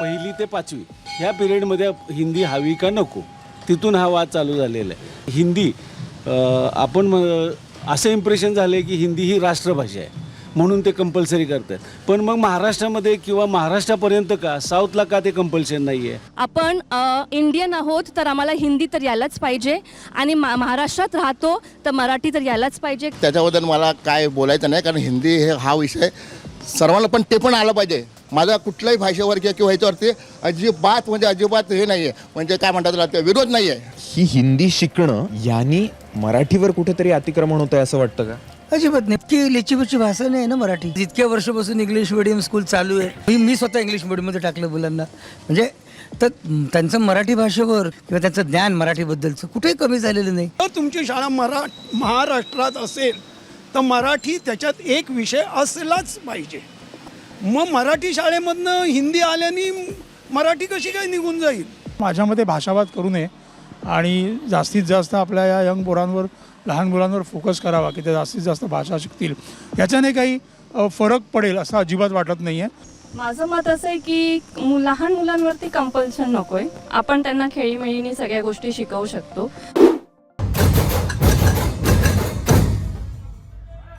पहिली ते 5वी ह्या पिरियडमध्ये हिंदी हवी का नको, तिथून हा वाद चालू झालेला आहे. हिंदी असं इम्प्रेशन झालं आहे की हिंदी ही राष्ट्रभाषा आहे म्हणून ते कंपल्सरी करतात. पण मग महाराष्ट्रामध्ये किंवा महाराष्ट्रापर्यंत का, साऊथला का ते कंपल्शन नाही आहे? आपण इंडियन आहोत तर आम्हाला हिंदी तर यायलाच पाहिजे आणि महाराष्ट्रात राहतो तर मराठी तर यायलाच पाहिजे. त्याच्याबद्दल मला काय बोलायचं नाही, कारण हिंदी हा विषय सर्वांना पण ते पण आलं पाहिजे. माझा कुठल्याही भाषेवर किंवा ह्याच्यावरती अजिबात हे नाही आहे, म्हणजे काय म्हणतात त्याला, ते विरोध नाही आहे. ही हिंदी शिकणं यांनी मराठीवर कुठेतरी अतिक्रमण होतं आहे असं वाटतं का? अजिबात नाही. इतकी लेचीपेची भाषा नाही ना मराठी. इतक्या वर्षापासून इंग्लिश मिडियम स्कूल चालू आहे. मी स्वतः इंग्लिश मिडियममध्ये टाकलं मुलांना. म्हणजे तर त्यांचं मराठी भाषेवर किंवा त्यांचं ज्ञान मराठीबद्दलचं कुठेही कमी झालेलं नाही. जर तुमची शाळा महाराष्ट्रात असेल तर मराठी त्याच्यात एक विषय असलाच पाहिजे. मग मराठी शाळेमधनं हिंदी आल्याने मराठी कशी काय निघून जाईल? माझ्या मते भाषावाद करू नये आणि जास्तीत जास्त आपल्या या यंग पोरांवर, लहान मुलांवर फोकस करावा की ते जास्तीत जास्त भाषा शिकतील. याच्याने काही फरक पडेल असं अजिबात वाटत नाही आहे. माझं मत असं आहे की लहान मुलांवरती कंपल्शन नको आहे. आपण त्यांना खेळीमेळीने सगळ्या गोष्टी शिकवू शकतो.